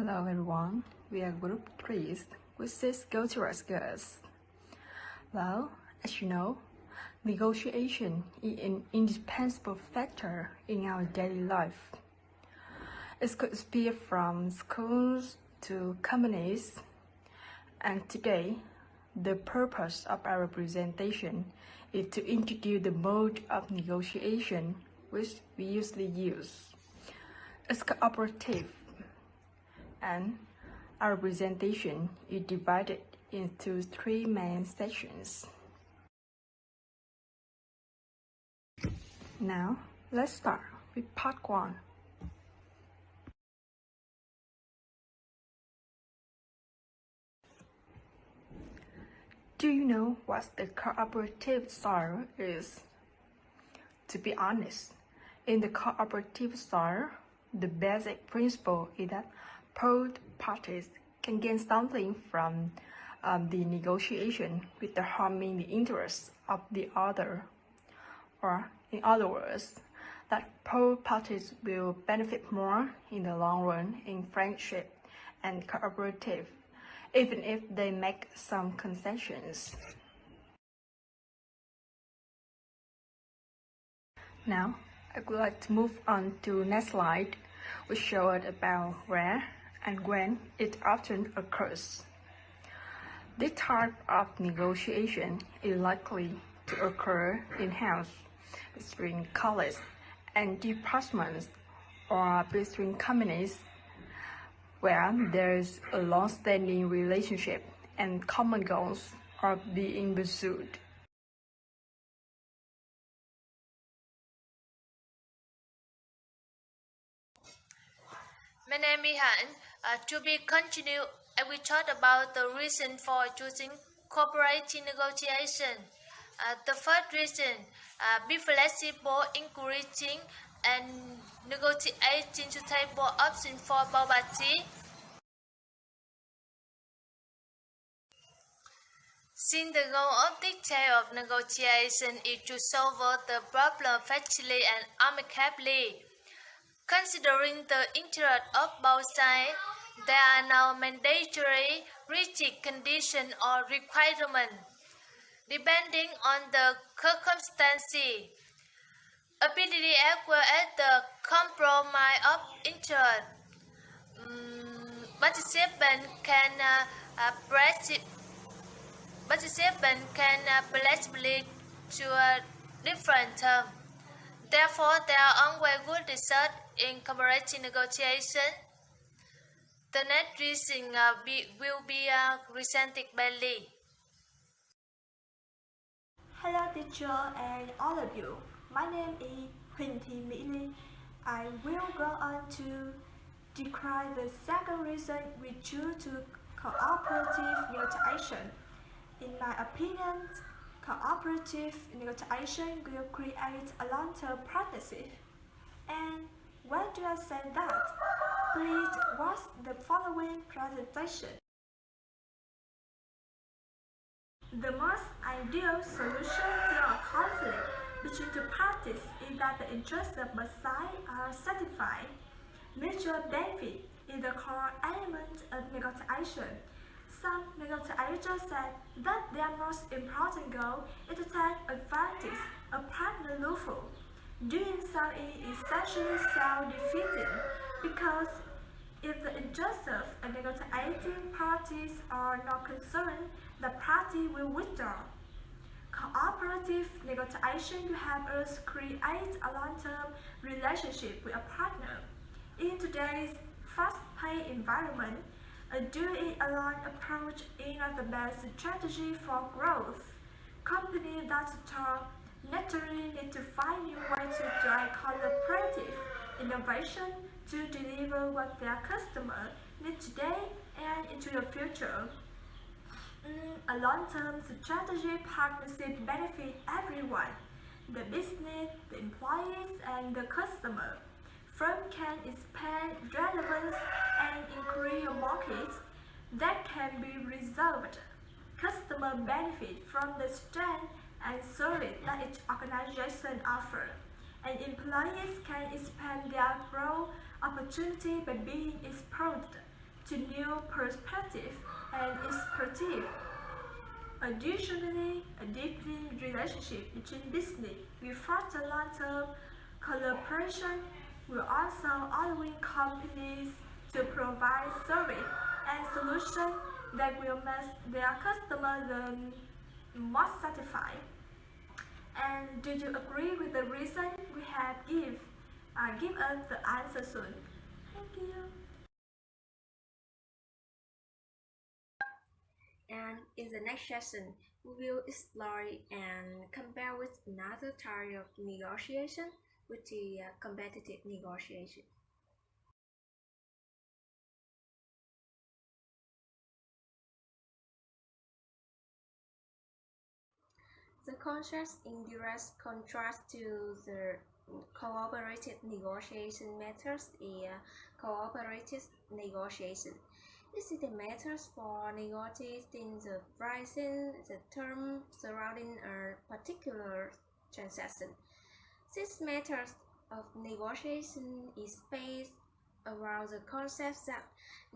Hello everyone, we are Group 3 with this go-to-us girls. Well, as you know, negotiation is an indispensable factor in our daily life. It could be from schools to companies, and today, the purpose of our presentation is to introduce the mode of negotiation which we usually use. It's cooperative, and our presentation is divided into 3 main sections. Now, let's start with part 1. Do you know what the cooperative style is? To be honest, in the cooperative style, the basic principle is that both parties can gain something from the negotiation without harming the interests of the other. Or, in other words, that both parties will benefit more in the long run in friendship and cooperative, even if they make some concessions. Now, I would like to move on to next slide, which shows about where and when it often occurs. This type of negotiation is likely to occur in-house, between colleagues and departments, or between companies where there is a long-standing relationship and common goals are being pursued. My name is Hạnh. To be continued, I will talk about the reason for choosing cooperative negotiation. The first reason, be flexible, encouraging, and negotiating to table options for both parties. Since the goal of this type of negotiation is to solve the problem fairly and amicably, considering the interest of both sides, there are no mandatory rigid conditions or requirements. Depending on the circumstances, ability as well as the compromise of interest, participants can flexibly to a different term. Therefore, there are always good results in cooperative negotiation. The next reason will be presented by Lee. Hello teacher and all of you. My name is Huỳnh Thị Mỹ Ly. I will go on to describe the second reason we choose to cooperative negotiation. In my opinion, cooperative negotiation will create a long-term partnership. And why do I say that? Please watch the following presentation. The most ideal solution to a conflict between two parties is that the interests of both sides are satisfied. Mutual benefit is the core element of negotiation. Some negotiators said that their most important goal is to take advantage of partner lawful. Doing so is essentially self-defeating because if the interests of a negotiating parties are not concerned, the party will withdraw. Cooperative negotiation will help us create a long-term relationship with a partner. In today's fast-paced environment, a do-it-alone approach is not the best strategy for growth. Companies that start naturally need to find new ways to drive collaborative innovation to deliver what their customers need today and into the future. A long-term strategy partnership benefits everyone, the business, the employees, and the customer. Firm can expand relevance and increase your market that can be reserved. Customer benefit from the strength and service that each organization offers, and employees can expand their growth opportunity by being exposed to new perspective and perspective. Additionally, a deepening relationship between business will foster long-term collaboration, will also allowing companies to provide service and solutions that will make their customers the most satisfied. And do you agree with the reason we have give us the answer soon? Thank you. And in the next session, we will explore and compare with another type of negotiation, which is competitive negotiation. The concept in direct contrast to the cooperative negotiation methods is cooperative negotiation. This is the method for negotiating the pricing, the term surrounding a particular transaction. This method of negotiation is based around the concept that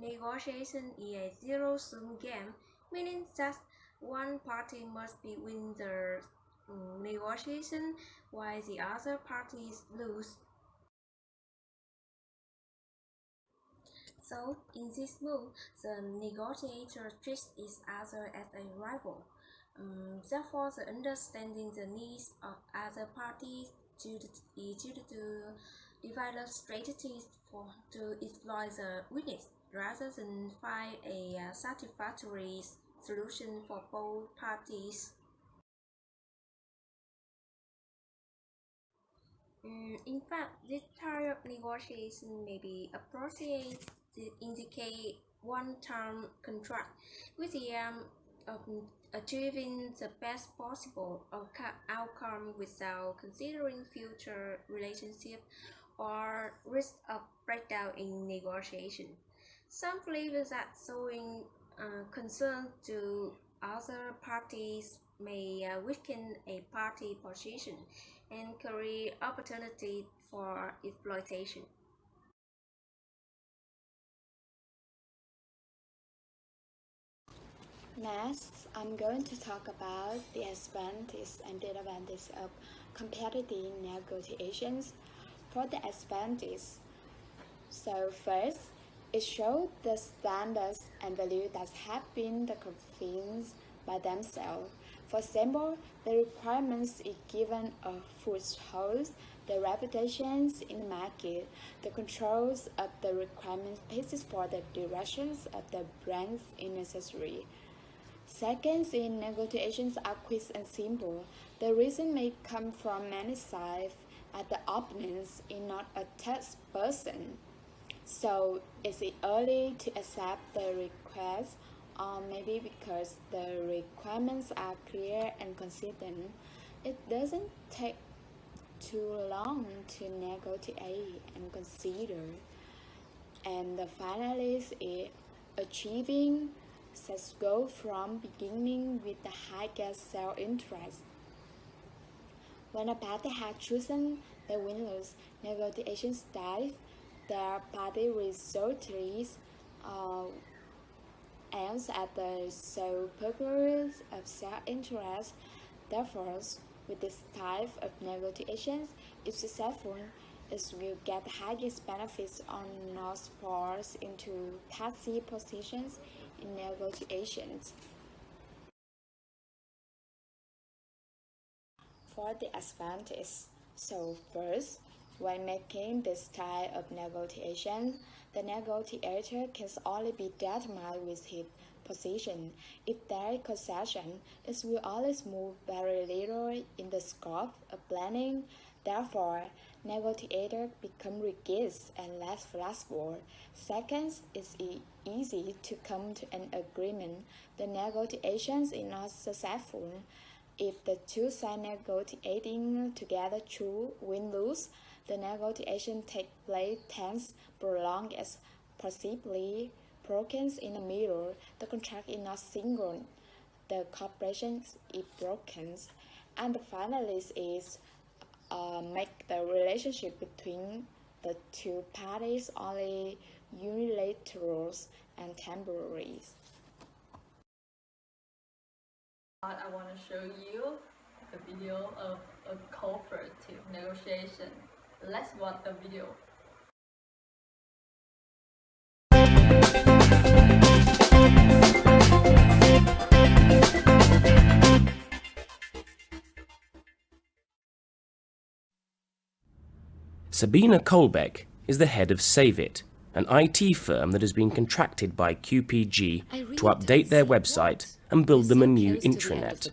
negotiation is a zero-sum game, meaning that one party must win the negotiation while the other parties lose. So, in this move, the negotiator treats each other as a rival. Therefore, the understanding the needs of other parties due to develop strategies to exploit the weakness rather than find a satisfactory solution for both parties. In fact, this type of negotiation may be appropriate to indicate one-term contract with the aim of achieving the best possible outcome without considering future relationships or risk of breakdown in negotiation. Some believe that showing concern to other parties may weaken a party position and create opportunity for exploitation. Next, I'm going to talk about the advantages and disadvantages of competitive negotiations. For the advantages, so first, it shows the standards and values that have been convened by themselves. For example, the requirements is given a foothold, the reputations in the market, the controls of the requirement basis for the directions of the brands is necessary. Second, the negotiations are quick and simple. The reason may come from many sides, as the opponent is not a test person. So, is it early to accept the request, or maybe because the requirements are clear and consistent, it doesn't take too long to negotiate and consider. And the finally is achieving such goal from beginning with the highest self-interest. When a party has chosen the winner's negotiation style, the party results aims at the sole purpose of self-interest. Therefore, with this type of negotiations, if successful, it will get the highest benefits on not forced into passive positions in negotiations. For the advantage, so first, when making this type of negotiation, the negotiator can only be determined with his position. If there is concession, it will always move very little in the scope of planning. Therefore, negotiators become rigid and less flexible. Second, it's easy to come to an agreement. The negotiations are not successful. If the two sides negotiating together choose win-lose, the negotiation takes place tense, prolonged, as possibly broken in the middle. The contract is not single. The cooperation is broken. And the finalist is make the relationship between the two parties only unilaterals and temporaries. I want to show you a video of a cooperative negotiation. Let's watch the video. Sabina Kolbeck is the head of Save It, an IT firm that has been contracted by QPG to update their website and build them a new intranet.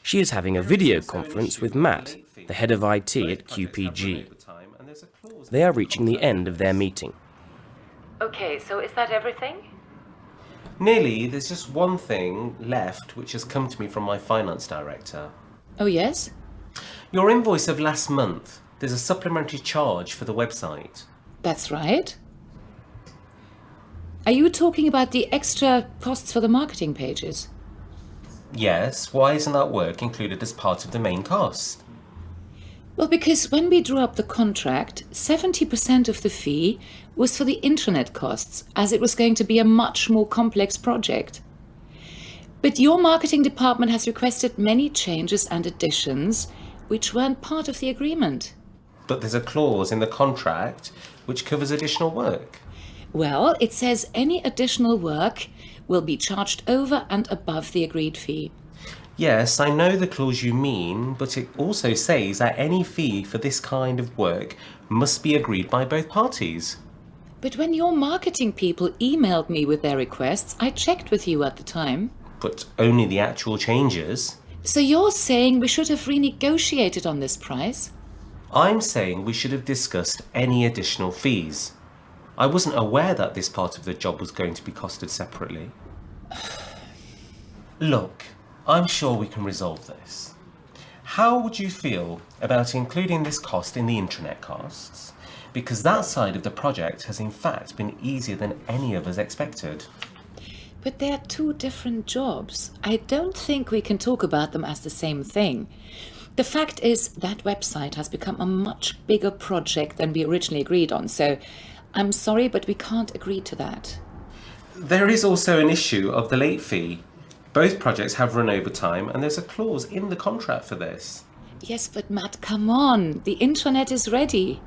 She is having a video conference with Matt, the head of IT at QPG. They are reaching the end of their meeting. Okay, so is that everything? Nearly. There's just one thing left which has come to me from my finance director. Oh, yes? Your invoice of last month. There's a supplementary charge for the website. That's right. Are you talking about the extra costs for the marketing pages? Yes, why isn't that work included as part of the main cost? Well, because when we drew up the contract, 70% of the fee was for the intranet costs, as it was going to be a much more complex project. But your marketing department has requested many changes and additions, which weren't part of the agreement. But there's a clause in the contract which covers additional work. Well, it says any additional work will be charged over and above the agreed fee. Yes, I know the clause you mean, but it also says that any fee for this kind of work must be agreed by both parties. But when your marketing people emailed me with their requests, I checked with you at the time. But only the actual changes. So you're saying we should have renegotiated on this price? I'm saying we should have discussed any additional fees. I wasn't aware that this part of the job was going to be costed separately. Look, I'm sure we can resolve this. How would you feel about including this cost in the intranet costs? Because that side of the project has in fact been easier than any of us expected. But they're two different jobs. I don't think we can talk about them as the same thing. The fact is that website has become a much bigger project than we originally agreed on, so I'm sorry, but we can't agree to that. There is also an issue of the late fee. Both projects have run over time and there's a clause in the contract for this. Yes, but Matt, come on. The intranet is ready.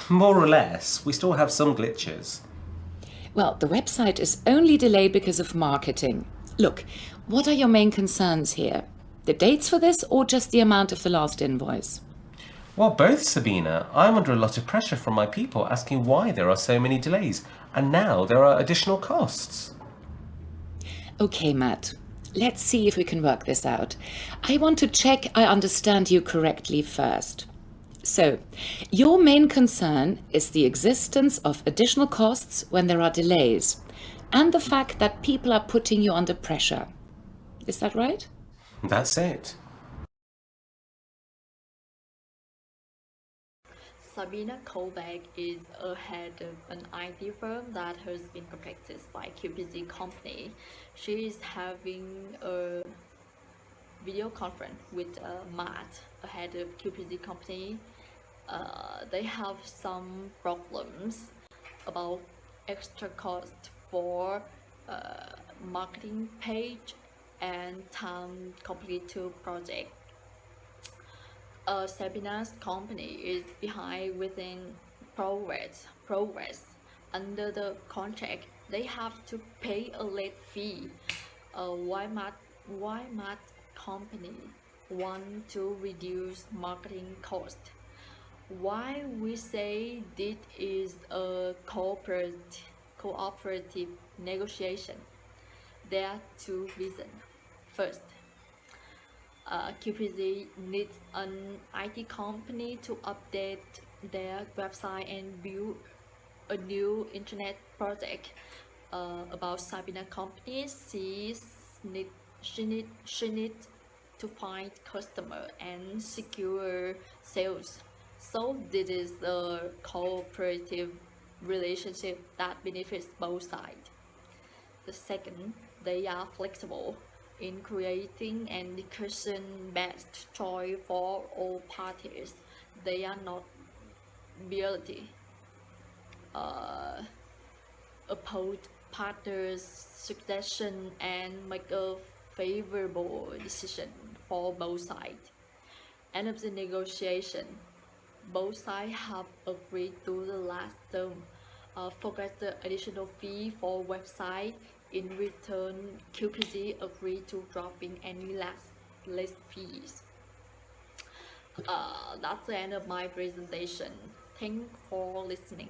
More or less. We still have some glitches. Well, the website is only delayed because of marketing. Look, what are your main concerns here? The dates for this or just the amount of the last invoice? Well, both, Sabina. I'm under a lot of pressure from my people asking why there are so many delays. And now there are additional costs. Okay, Matt. Let's see if we can work this out. I want to check I understand you correctly first. So, your main concern is the existence of additional costs when there are delays, and the fact that people are putting you under pressure. Is that right? That's it. Sabina Kolbeck is a head of an IT firm that has been contracted by QPG company. She is having a video conference with Matt, a head of QPG company. They have some problems about extra cost for marketing page and time complete to project. Sabina's company is behind within progress. Under the contract, they have to pay a late fee. Why Matt company want to reduce marketing cost? Why we say this is a cooperative negotiation? There are two reasons. First, QPG needs an IT company to update their website and build a new internet project. About Sabina company, she needs to find customer and secure sales. So this is a cooperative relationship that benefits both sides. The second, they are flexible in creating an education-based choice for all parties. They are not biased. oppose partners' suggestion and make a favorable decision for both sides. End of the negotiation. Both sides have agreed to the last term. Forget the additional fee for website. In return, QPG agreed to dropping any list fees. That's the end of my presentation. Thanks for listening.